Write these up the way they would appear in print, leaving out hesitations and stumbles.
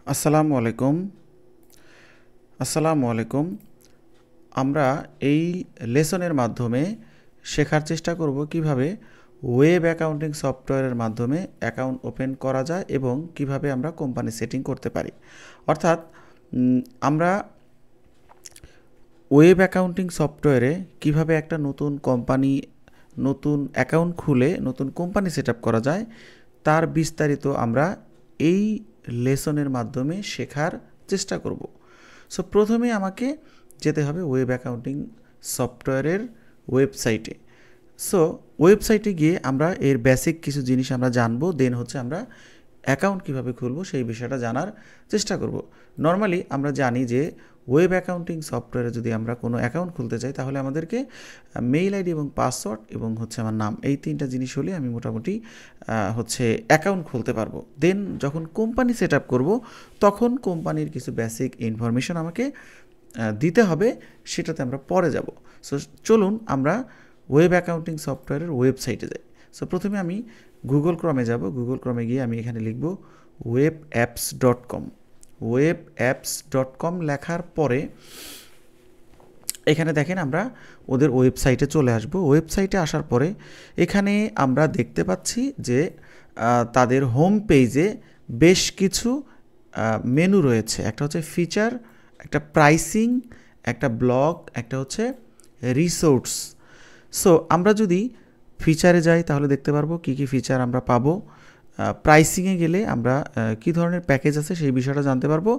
আসসালামু আলাইকুম। আমরা এই লেসনের মাধ্যমে শেখার চেষ্টা করব কিভাবে ওয়েব অ্যাকাউন্টিং সফটওয়্যারের মাধ্যমে অ্যাকাউন্ট ওপেন করা যায় এবং কিভাবে আমরা কোম্পানি সেটিং করতে পারি। অর্থাৎ আমরা ওয়েব অ্যাকাউন্টিং সফটওয়্যারে কিভাবে একটা নতুন অ্যাকাউন্ট খুলে নতুন কোম্পানি সেট আপ করা যায় তার বিস্তারিত আমরা এই লেসনের মাধ্যমে শেখার চেষ্টা করব। সো প্রথমে আমাকে যেতে হবে ওয়েব অ্যাকাউন্টিং সফটওয়্যারের ওয়েবসাইটে। সো ওয়েবসাইটে গিয়ে আমরা এর বেসিক কিছু জিনিস আমরা জানবো, দেন হচ্ছে আমরা অ্যাকাউন্ট কীভাবে খুলবো সেই বিষয়টা জানার চেষ্টা করব। নর্মালি আমরা জানি যে ওয়েব অ্যাকাউন্টিং সফটওয়্যারে যদি আমরা কোনো অ্যাকাউন্ট খুলতে চাই তাহলে আমাদেরকে মেইল আইডি এবং পাসওয়ার্ড এবং হচ্ছে আমার নাম, এই তিনটা জিনিস হলে আমি মোটামুটি অ্যাকাউন্ট খুলতে পারবো। দেন যখন কোম্পানি সেট আপ করবো তখন কোম্পানির কিছু বেসিক ইনফরমেশন আমাকে দিতে হবে, সেটাতে আমরা পরে যাব। সো চলুন আমরা ওয়েব অ্যাকাউন্টিং সফটওয়্যারের ওয়েবসাইটে যাই। সো প্রথমে আমি গুগল ক্রমে যাব। গুগল ক্রমে গিয়ে আমি এখানে লিখব webapps.com। webapps.com লেখার পরে এখানে দেখেন আমরা ওদের ওয়েবসাইটে চলে আসব। ওয়েবসাইটে আসার পরে এখানে আমরা দেখতে পাচ্ছি যে তাদের হোম পেজে বেশ কিছু মেনু রয়েছে। একটা হচ্ছে ফিচার, একটা প্রাইসিং, একটা ব্লগ, একটা হচ্ছে রিসোর্স। সো আমরা যদি ফিচারে যাই তাহলে দেখতে পারবো কী কী ফিচার আমরা পাবো। প্রাইসিংয়ে গেলে আমরা কী ধরনের প্যাকেজ আছে সেই বিষয়টা জানতে পারবো।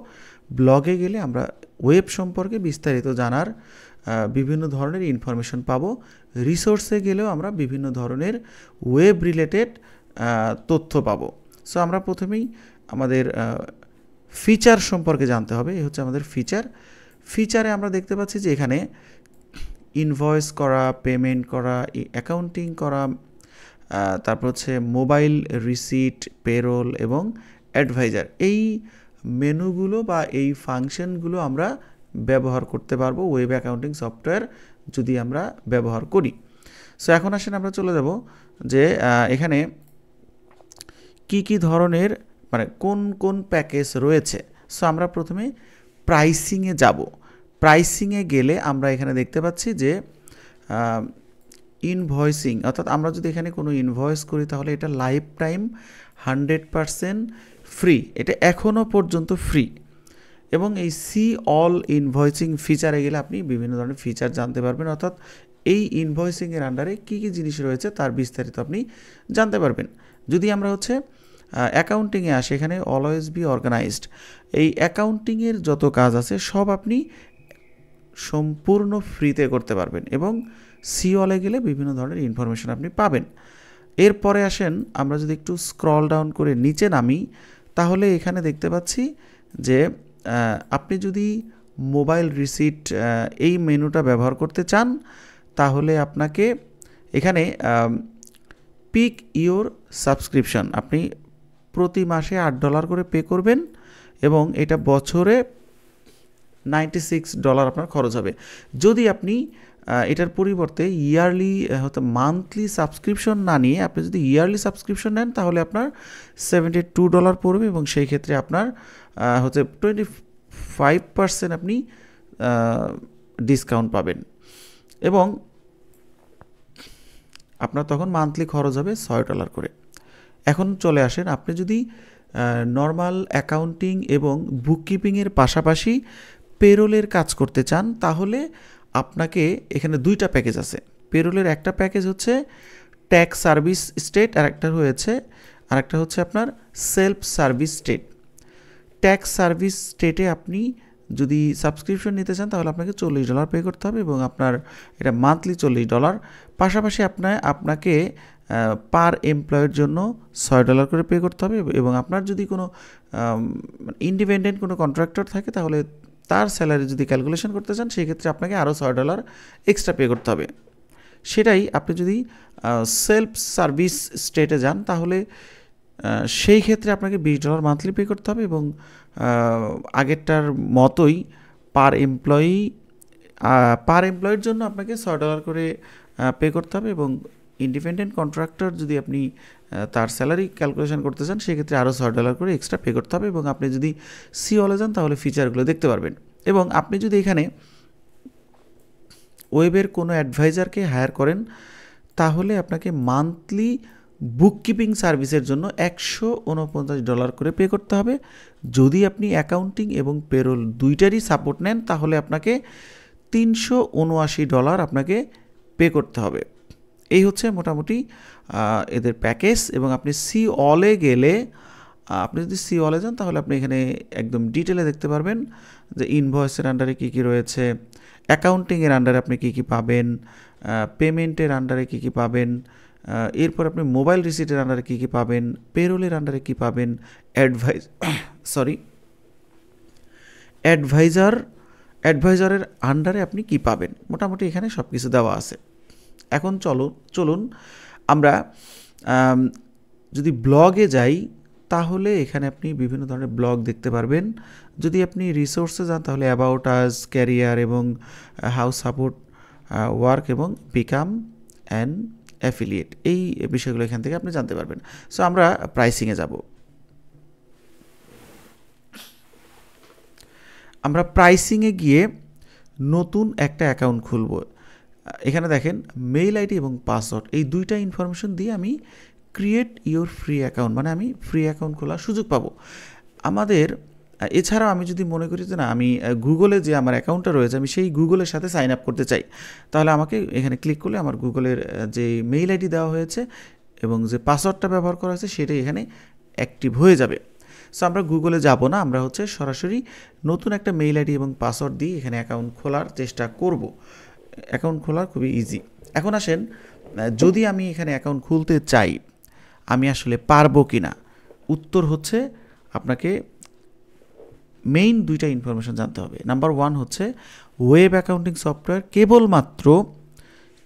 ব্লগে গেলে আমরা ওয়েব সম্পর্কে বিস্তারিত জানার বিভিন্ন ধরনের ইনফরমেশন পাবো। রিসোর্সে গেলেও আমরা বিভিন্ন ধরনের ওয়েব রিলেটেড তথ্য পাবো। সো আমরা প্রথমেই আমাদের ফিচার সম্পর্কে জানতে হবে। এই হচ্ছে আমাদের ফিচারে আমরা দেখতে পাচ্ছি যে এখানে ইনভয়েস করা, পেমেন্ট করা, অ্যাকাউন্টিং করা, তারপর হচ্ছে মোবাইল রিসিট, পেরোল এবং অ্যাডভাইজার, এই মেনুগুলো বা এই ফাংশনগুলো আমরা ব্যবহার করতে পারবো ওয়েব অ্যাকাউন্টিং সফটওয়্যার যদি আমরা ব্যবহার করি। সো এখন আসেন আমরা চলে যাব যে এখানে কি কি ধরনের কোন কোন প্যাকেজ রয়েছে। সো আমরা প্রথমে প্রাইসিংয়ে যাব। প্রাইসিংয়ে গেলে আমরা এখানে দেখতে পাচ্ছি যে ইনভয়েসিং, অর্থাৎ আমরা যদি এখানে কোনো ইনভয়েস করি তাহলে এটা লাইফ টাইম 100% ফ্রি, এটা এখনও পর্যন্ত ফ্রি। এবং এই সি অল ইনভয়েসিং ফিচারে গেলে আপনি বিভিন্ন ধরনের ফিচার জানতে পারবেন, অর্থাৎ এই ইনভয়েসিংয়ের আন্ডারে কী কী জিনিস রয়েছে তার বিস্তারিত আপনি জানতে পারবেন। যদি আমরা হচ্ছে অ্যাকাউন্টিংয়ে আসি, এখানে অলওয়েজ বি অর্গানাইজড, এই অ্যাকাউন্টিংয়ের যত কাজ আছে সব আপনি সম্পূর্ণ ফ্রিতে করতে পারবেন এবং সিওলে গেলে বিভিন্ন ধরনের ইনফরমেশন আপনি পাবেন। এরপরে আসেন আমরা যদি একটু স্ক্রল ডাউন করে নিচে নামি তাহলে এখানে দেখতে পাচ্ছি যে আপনি যদি মোবাইল রিসিট এই মেনুটা ব্যবহার করতে চান তাহলে আপনাকে এখানে পিক ইওর সাবস্ক্রিপশন, আপনি প্রতি মাসে $8 করে পে করবেন এবং এটা বছরে $96 আপনার খরচ হবে। যদি আপনি এটার পরিবর্তে ইয়ারলি হয়তো মান্থলি সাবস্ক্রিপশন না নিয়ে আপনি যদি ইয়ারলি সাবস্ক্রিপশন নেন তাহলে আপনার $72 পড়বে এবং সেই ক্ষেত্রে আপনার হচ্ছে 25% আপনি ডিসকাউন্ট পাবেন এবং আপনার তখন মান্থলি খরচ হবে $6 করে। এখন চলে আসেন, আপনি যদি নর্মাল অ্যাকাউন্টিং এবং বুককিপিংয়ের পাশাপাশি পেরোলের কাজ করতে চান তাহলে আপনাকে এখানে দুইটা প্যাকেজ আছে। পেরোলের একটা প্যাকেজ হচ্ছে ট্যাক্স সার্ভিস স্টেট, আরেকটা হচ্ছে আপনার self service state. Tax service স্টেটে আপনি যদি সাবস্ক্রিপশন নিতে চান তাহলে আপনাকে $40 পে করতে হবে এবং আপনার এটা মান্থলি $40। পাশাপাশি আপনাকে পার এমপ্লয়ের জন্য $6 করে পে করতে হবে এবং আপনার যদি কোনো ইন্ডিপেন্ডেন্ট কোনো কন্ট্রাক্টর থাকে তাহলে তার স্যালারি যদি ক্যালকুলেশন করতে চান সেই ক্ষেত্রে আপনাকে আরও $6 এক্সট্রা পে করতে হবে। সেটাই আপনি যদি সেলফ সার্ভিস স্টেটে যান তাহলে সেই ক্ষেত্রে আপনাকে $20 মান্থলি পে করতে হবে এবং আগেরটার মতোই পার এমপ্লয়ির জন্য আপনাকে $6 করে পে করতে হবে এবং ইন্ডিপেন্ডেন্ট কন্ট্রাক্টর যদি আপনি তার স্যালারি ক্যালকুলেশন করতে চান সেক্ষেত্রে আরও $6 করে এক্সট্রা পে করতে হবে, এবং আপনি যদি সি অলে যান তাহলে ফিচারগুলো দেখতে পারবেন। এবং আপনি যদি এখানে ওয়েবের কোনো অ্যাডভাইজারকে হায়ার করেন তাহলে আপনাকে মান্থলি বুককিপিং সার্ভিসের জন্য $149 করে পে করতে হবে। যদি আপনি অ্যাকাউন্টিং এবং পেরোল দুইটারই সাপোর্ট নেন তাহলে আপনাকে $379 আপনাকে পে করতে হবে। এই হচ্ছে মোটামুটি এদের প্যাকেজ। এবং আপনি সি অলে গেলে, আপনি যদি সি অলে যান তাহলে আপনি এখানে একদম ডিটেলে দেখতে পারবেন যে ইনভয়েসের আন্ডারে কী কী রয়েছে, অ্যাকাউন্টিংয়ের আন্ডারে আপনি কী কী পাবেন, পেমেন্টের আন্ডারে কী কী পাবেন, এরপর আপনি মোবাইল রিসিটের আন্ডারে কী কী পাবেন, পেরোলের আন্ডারে কী পাবেন, অ্যাডভাইজারের আন্ডারে আপনি কী পাবেন, মোটামুটি এখানে সব কিছু দেওয়া আছে। এখন চলুন আমরা যদি ব্লগে যাই তাহলে এখানে আপনি বিভিন্ন ধরনের ব্লগ দেখতে পারবেন। যদি আপনি রিসোর্সে যান তাহলে অ্যাবাউট আস, ক্যারিয়ার এবং হাউ সাপোর্ট ওয়ার্ক এবং বিকাম অ্যান অ্যাফিলিয়েট, এই বিষয়গুলো এখান থেকে আপনি জানতে পারবেন। সো আমরা প্রাইসিংয়ে যাব। আমরা প্রাইসিংয়ে গিয়ে নতুন একটা অ্যাকাউন্ট খুলব। এখানে দেখেন মেইল আইডি এবং পাসওয়ার্ড, এই দুইটা ইনফরমেশন দিয়ে আমি ক্রিয়েট ইওর ফ্রি অ্যাকাউন্ট, মানে আমি ফ্রি অ্যাকাউন্ট খোলার সুযোগ পাবো। এছাড়াও আমি যদি মনে করি যে না, আমি গুগলে যে আমার অ্যাকাউন্টটা রয়েছে আমি সেই গুগলের সাথে সাইন আপ করতে চাই, তাহলে আমাকে এখানে ক্লিক করলে আমার গুগলের যে মেইল আইডি দেওয়া হয়েছে এবং যে পাসওয়ার্ডটা ব্যবহার করা হয়েছে সেটাই এখানে অ্যাক্টিভ হয়ে যাবে। সো আমরা গুগলে যাব না, আমরা সরাসরি নতুন একটা মেইল আইডি এবং পাসওয়ার্ড দিয়ে এখানে অ্যাকাউন্ট খোলার চেষ্টা করব। অ্যাকাউন্ট খোলা খুবই ইজি। এখন আসেন, যদি আমি এখানে অ্যাকাউন্ট খুলতে চাই আমি আসলে পারবো কি না? উত্তর হচ্ছে আপনাকে মেইন দুইটা ইনফরমেশন জানতে হবে। নাম্বার 1 হচ্ছে ওয়েব অ্যাকাউন্টিং সফটওয়্যার কেবলমাত্র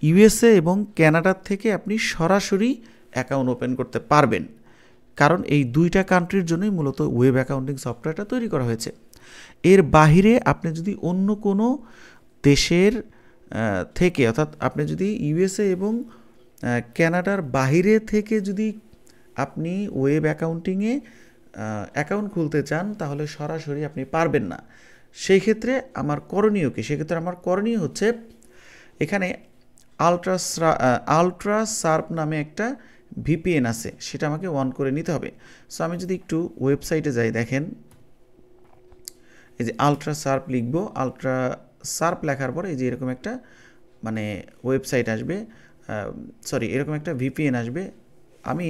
ইউএসএ এবং কানাডার থেকে আপনি সরাসরি অ্যাকাউন্ট ওপেন করতে পারবেন, কারণ এই দুইটা কান্ট্রির জন্যই মূলত ওয়েব অ্যাকাউন্টিং সফটওয়্যারটা তৈরি করা হয়েছে। এর বাহিরে আপনি যদি অন্য কোনো দেশের থেকে, অর্থাৎ আপনি যদি ইউএসএ এবং কানাডার বাহিরে থেকে যদি আপনি ওয়েব অ্যাকাউন্টিংয়ে অ্যাকাউন্ট খুলতে চান তাহলে সরাসরি আপনি পারবেন না। সেই ক্ষেত্রে আমার করণীয় কি? সেক্ষেত্রে আমার করণীয় হচ্ছে এখানে আলট্রা শার্প নামে একটা ভিপিএন আছে, সেটা আমাকে অন করে নিতে হবে। সো আমি যদি একটু ওয়েবসাইটে যাই, দেখেন এই যে আলট্রা শার্প লিখবো, আলট্রা শার্প লেখার পরে এই যে এরকম একটা মানে ওয়েবসাইট আসবে, এরকম একটা ভিপিএন আসবে। আমি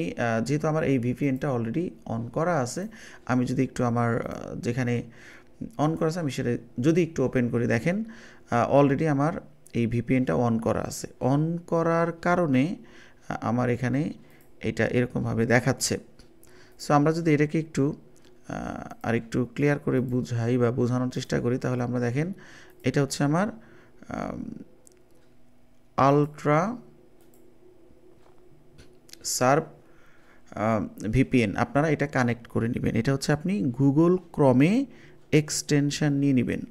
যেহেতু আমার এই ভিপিএনটা অলরেডি অন করা আছে, আমি যদি একটু আমার যেখানে অন করা আছে আমি সেটা যদি একটু ওপেন করি, দেখেন অলরেডি আমার এই ভিপিএনটা অন করা আছে। অন করার কারণে আমার এখানে এটা এরকমভাবে দেখাচ্ছে। সো আমরা যদি এটাকে একটু আরেকটু ক্লিয়ার করে বুঝাই বা বোঝানোর চেষ্টা করি তাহলে আমরা দেখেন এটা হচ্ছে আমার আলট্রা শার্প ভিপিএন। আপনারা এটা কানেক্ট করে নেবেন। এটা হচ্ছে আপনি গুগল ক্রমে এক্সটেনশান নিয়ে নেবেন।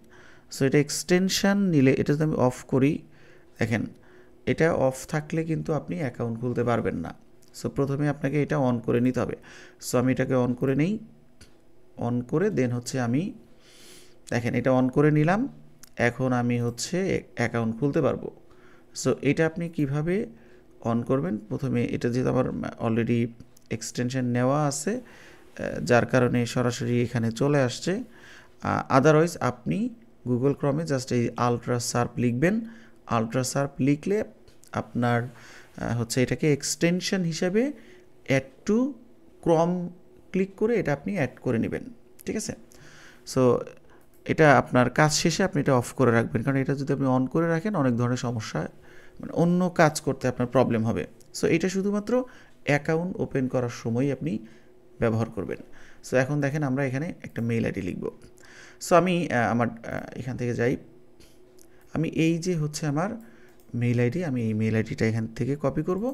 সো এটা এক্সটেনশান নিলে, এটা যদি আমি অফ করি, দেখেন এটা অফ থাকলে কিন্তু আপনি অ্যাকাউন্ট খুলতে পারবেন না। সো প্রথমে আপনাকে এটা অন করে নিতে হবে। সো আমি এটাকে অন করে নেই, অন করে দেন হচ্ছে আমি দেখেন এটা অন করে নিলাম। এখন আমি অ্যাকাউন্ট খুলতে পারবো। সো এটা আপনি কিভাবে অন করবেন? প্রথমে এটা যেহেতু আমার অলরেডি এক্সটেনশন নেওয়া আছে যার কারণে সরাসরি এখানে চলে আসছে। আদারওয়াইজ আপনি গুগল ক্রমে জাস্ট এই আলট্রা শার্প লিখবেন। আলট্রা শার্প লিখলে আপনার এটাকে এক্সটেনশন হিসাবে অ্যাড টু ক্রম ক্লিক করে এটা আপনি অ্যাড করে নেবেন, ঠিক আছে? সো এটা আপনার কাজ শেষে আপনি এটা অফ করে রাখবেন, কারণ এটা যদি আপনি অন করে রাখেন অনেক ধরনের সমস্যা, মানে অন্য কাজ করতে আপনার প্রবলেম হবে। সো এটা শুধুমাত্র অ্যাকাউন্ট ওপেন করার সময়ই আপনি ব্যবহার করবেন। সো এখন দেখেন আমরা এখানে একটা মেইল আইডি লিখব। সো আমি আমার এখান থেকে যাই, আমি এই যে আমার মেইল আইডি, আমি এই মেইল আইডিটা এখান থেকে কপি করব।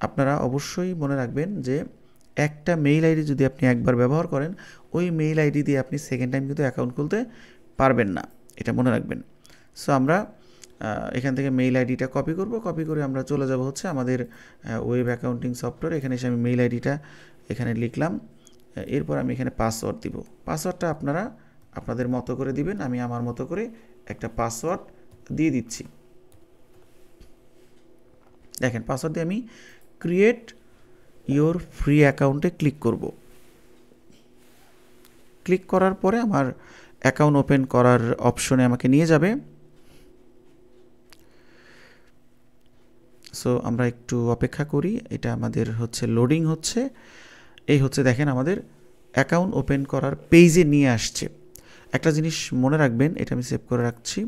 আপনারা অবশ্যই মনে রাখবেন যে একটা মেইল আইডি যদি আপনি একবার ব্যবহার করেন, ওই মেইল আইডি দিয়ে আপনি সেকেন্ড টাইম কিন্তু অ্যাকাউন্ট খুলতে পারবেন না, এটা মনে রাখবেন। সো আমরা এখান থেকে মেইল আইডিটা কপি করব, কপি করে আমরা চলে যাব হচ্ছে আমাদের ওয়েব অ্যাকাউন্টিং সফটওয়্যার। এখানে এসে আমি মেইল আইডিটা এখানে লিখলাম, এরপর আমি এখানে পাসওয়ার্ড দিব। পাসওয়ার্ডটা আপনারা আপনাদের মতো করে দিবেন, আমি আমার মতো করে একটা পাসওয়ার্ড দিয়ে দিচ্ছি। দেখেন পাসওয়ার্ড দিয়ে আমি ক্রিয়েট ইওর ফ্রি অ্যাকাউন্টে ক্লিক করব। ক্লিক করার পরে আমার অ্যাকাউন্ট ওপেন করার অপশনে আমাকে নিয়ে যাবে। সো আমরা একটু অপেক্ষা করি, এটা আমাদের হচ্ছে লোডিং হচ্ছে। এই হচ্ছে দেখেন আমাদের অ্যাকাউন্ট ওপেন করার পেজে নিয়ে আসছে। একটা জিনিস মনে রাখবেন, এটা আমি সেভ করে রাখছি।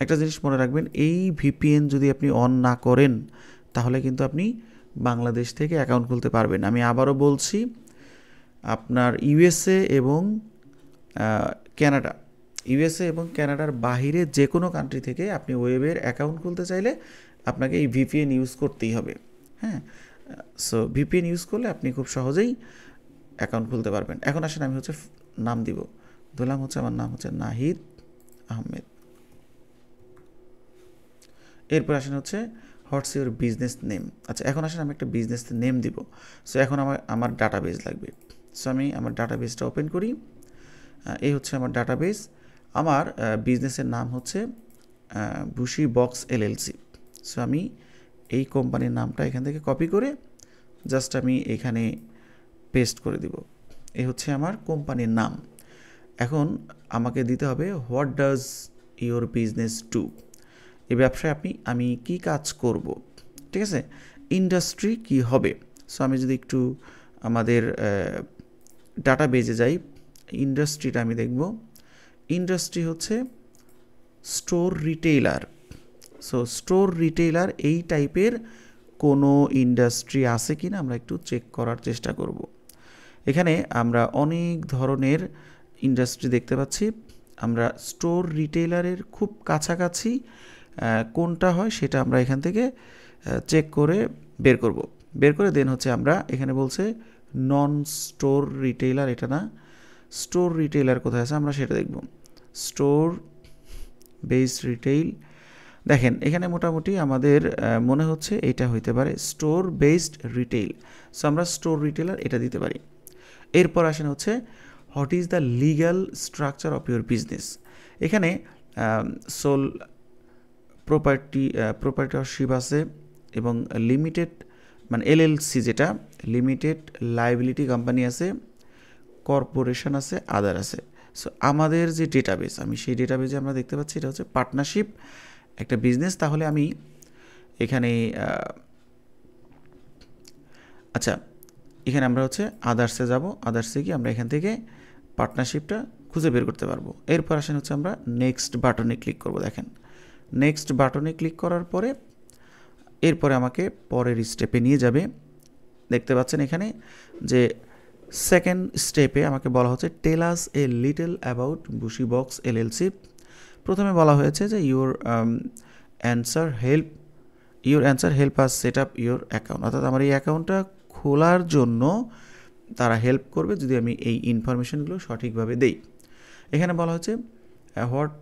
একটা জিনিস মনে রাখবেন, এই ভিপিএন যদি আপনি অন না করেন তাহলে কিন্তু আপনি বাংলাদেশ থেকে অ্যাকাউন্ট খুলতে পারবেন। আমি আবারও বলছি, আপনার ইউএসএ এবং ক্যানাডার বাহিরে যে কোনো কান্ট্রি থেকে আপনি ওয়েবের অ্যাকাউন্ট খুলতে চাইলে আপনাকে এই ভিপিএন ইউজ করতেই হবে। হ্যাঁ, সো ভিপিএন ইউজ করলে আপনি খুব সহজেই অ্যাকাউন্ট খুলতে পারবেন। এখন আসেন আমি হচ্ছে নাম দিব, ধরলাম হচ্ছে আমার নাম হচ্ছে নাহিদ আহমেদ। এরপর আসেন হচ্ছে হোয়াটস ইউর বিজনেস নেম। আচ্ছা, এখন আসেন আমি একটা বিজনেস নেম দিব। সো এখন আমার ডাটাবেস লাগবে। সো আমি আমার ডাটাবেসটা ওপেন করি। এই হচ্ছে আমার ডাটাবেস। আমার বিজনেসের নাম হচ্ছে বুশি বক্স এলএলসি। সো আমি এই কোম্পানির নামটা এখান থেকে কপি করে জাস্ট আমি এখানে পেস্ট করে দিব। এই হচ্ছে আমার কোম্পানির নাম। এখন আমাকে দিতে হবে what does your business do. এই ব্যবসায় আমি কি কাজ করব, ঠিক আছে, ইন্ডাস্ট্রি কি হবে। সো আমি যদি একটু আমাদের ডাটাবেজে যাই, ইন্ডাস্ট্রিটা আমি দেখব। ইন্ডাস্ট্রি হচ্ছে store retailer. So store retailer এই টাইপের কোনো ইন্ডাস্ট্রি আছে কি না আমরা একটু চেক করার চেষ্টা করব। এখানে আমরা অনেক ধরনের ইন্ডাস্ট্রি দেখতে পাচ্ছি। আমরা স্টোর রিটেইলারের খুব কাছাকাছি কোনটা হয় সেটা আমরা এখান থেকে চেক করে বের করব। বের করে দেন হচ্ছে আমরা এখানে বলছে নন স্টোর রিটেইলার, এটা না, স্টোর রিটেইলার কোথায় আছে আমরা সেটা দেখব। স্টোর বেসড রিটেইল, দেখেন এখানে মোটামুটি আমাদের মনে হচ্ছে এটা হইতে পারে স্টোর বেসড রিটেইল। সো আমরা স্টোর রিটেইলার এটা দিতে পারি। এরপর আসেন হচ্ছে what is the legal structure of your business. এখানে সোল প্রপার্টিশিপ আছে এবং লিমিটেড মানে এলএলসি যেটা লিমিটেড লায়াবিলিটি কোম্পানি আছে, কর্পোরেশন আছে, আদার আছে। সো আমাদের যে ডেটাবেস, আমি সেই ডেটাবেজে আমরা দেখতে পাচ্ছি এটা হচ্ছে পার্টনারশিপ একটা বিজনেস। তাহলে আমি এখানে আচ্ছা, এখানে আমরা হচ্ছে আদার্সে যাব। আদার্সে গিয়ে আমরা এখান থেকে পার্টনারশিপটা খুঁজে বের করতে পারবো। এরপর আসেন হচ্ছে আমরা নেক্সট বাটনে ক্লিক করব। দেখেন নেক্সট বাটনে ক্লিক করার পরে এরপরে আমাকে পরের স্টেপে নিয়ে যাবে। দেখতে পাচ্ছেন এখানে যে সেকেন্ড স্টেপে আমাকে বলা হচ্ছে tell us a little about Bushi Box LLC. প্রথমে বলা হয়েছে যে your answer help us set up your account, অর্থাৎ আমার এই অ্যাকাউন্টটা খোলার জন্য তারা হেল্প করবে যদি আমি এই ইনফরমেশনগুলো সঠিকভাবে দেই। এখানে বলা হচ্ছে what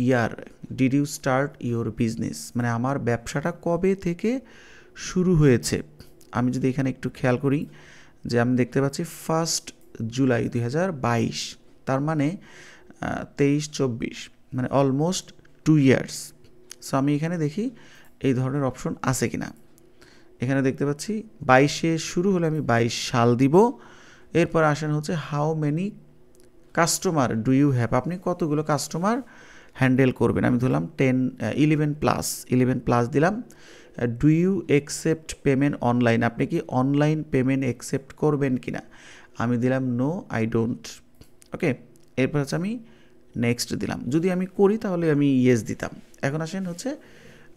year did you start your business, মানে আমার ব্যবসাটা কবে থেকে শুরু হয়েছে। আমি যদি এখানে একটু খেয়াল করি যে আমি দেখতে পাচ্ছি 1 জুলাই 2022, তার মানে 23-24, মানে অলমোস্ট 2 ইয়ার্স। সো আমি এখানে দেখি এই ধরনের অপশন আছে কিনা। এখানে দেখতে পাচ্ছি 22-এ শুরু হলে আমি 22 সাল দিব। এরপর আসেন হচ্ছে how many customer do you have, আপনি কতগুলো কাস্টমার হ্যান্ডেল করবেন। আমি ধরলাম 11 প্লাস দিলাম। Do you accept payment online, আপনি কি অনলাইন পেমেন্ট অ্যাকসেপ্ট করবেন কিনা। আমি দিলাম নো আই ডোন্ট। ওকে, এরপর হচ্ছে আমি নেক্সট দিলাম। যদি আমি করি তাহলে আমি ইয়েস দিতাম। এখন আসেন হচ্ছে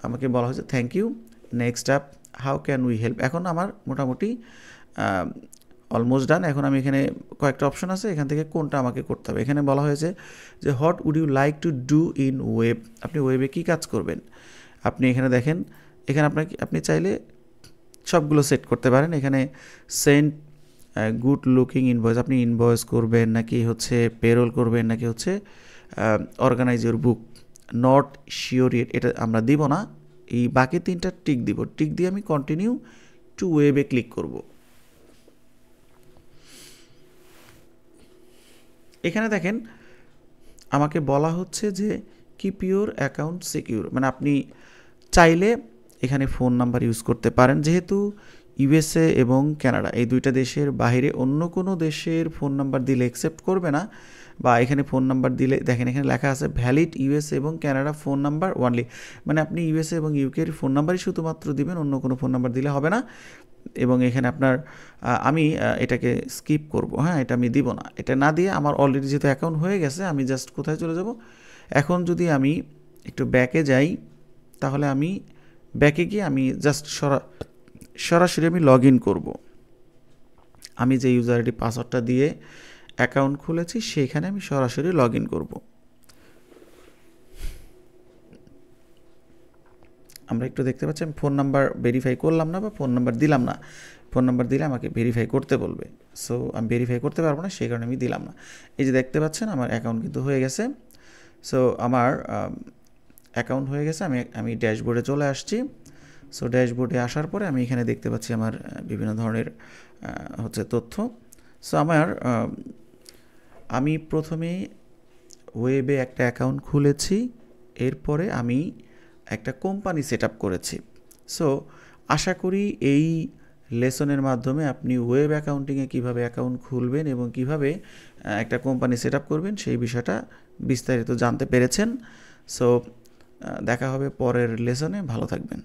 আমাকে বলা হয়েছে thank you, next up how can we help. এখন আমার মোটামুটি অলমোস্ট ডান। এখন আমি এখানে কয়েকটা অপশন আছে, এখান থেকে কোনটা আমাকে করতে হবে। এখানে বলা হয়েছে যে what would you like to do in web, আপনি ওয়েবে কী কাজ করবেন। আপনি এখানে দেখেন, এখানে আপনি চাইলে সবগুলো সেট করতে পারেন। এখানে সেন্ড গুড লুকিং ইনভয়েস, আপনি ইনভয়েস করবেন নাকি হচ্ছে পেরোল করবেন নাকি হচ্ছে organise your book. Not sure yet এটা আমরা দিব না, এই বাকি 3টা টিক দিব। টিক দিয়ে আমি কন্টিনিউ টু ওয়েবে ক্লিক করব। এখানে দেখেন আমাকে বলা হচ্ছে যে কিপ ইউর অ্যাকাউন্ট সিকিউর, মানে আপনি চাইলে এখানে ফোন নাম্বার ইউজ করতে পারেন। যেহেতু ইউএসএ এবং কানাডা এই 2টা দেশের বাইরে অন্য কোনো দেশের ফোন নাম্বার দিলে অ্যাকসেপ্ট করবে না, বা এখানে ফোন নাম্বার দিলে দেখেন এখানে লেখা আছে ভ্যালিড ইউএসএ এবং কানাডা ফোন নাম্বার ওনলি, মানে আপনি ইউএসএ এবং ইউকের ফোন নাম্বারই শুধুমাত্র দিবেন, অন্য কোনো ফোন নাম্বার দিলে হবে না। এবং এখানে আপনার আমি এটাকে স্কিপ করব, হ্যাঁ, এটা আমি দিব না। এটা না দিয়ে আমার অলরেডি যেহেতু অ্যাকাউন্ট হয়ে গেছে, আমি জাস্ট কোথায় চলে যাব, এখন যদি আমি একটু ব্যাকে যাই, তাহলে আমি ব্যাকে গিয়ে আমি জাস্ট সরাসরি আমি লগ ইন করবো। আমি যে ইউজার আইডি পাসওয়ার্ডটা দিয়ে অ্যাকাউন্ট খুলেছি সেইখানে আমি সরাসরি লগ ইন করবো। আমরা একটু দেখতে পাচ্ছি আমি ফোন নাম্বার ভেরিফাই করলাম না বা ফোন নাম্বার দিলাম না। ফোন নাম্বার দিলে আমাকে ভেরিফাই করতে বলবে, সো আমি ভেরিফাই করতে পারবো না, সেই কারণে আমি দিলাম না। এই যে দেখতে পাচ্ছেন আমার অ্যাকাউন্ট কিন্তু হয়ে গেছে। সো আমার অ্যাকাউন্ট হয়ে গেছে, আমি ড্যাশবোর্ডে চলে আসছি। সো ড্যাশবোর্ডে আসার পরে আমি এখানে দেখতে পাচ্ছি আমার বিভিন্ন ধরনের হচ্ছে তথ্য। সো আমি প্রথমে ওয়েবে একটা অ্যাকাউন্ট খুলেছি, এরপরে আমি একটা কোম্পানি সেট আপ করেছি। সো আশা করি এই লেসনের মাধ্যমে আপনি ওয়েব অ্যাকাউন্টিংয়ে কীভাবে অ্যাকাউন্ট খুলবেন এবং কিভাবে একটা কোম্পানি সেট আপ করবেন সেই বিষয়টা বিস্তারিত জানতে পেরেছেন। সো দেখা হবে পরের লেসনে, ভালো থাকবেন।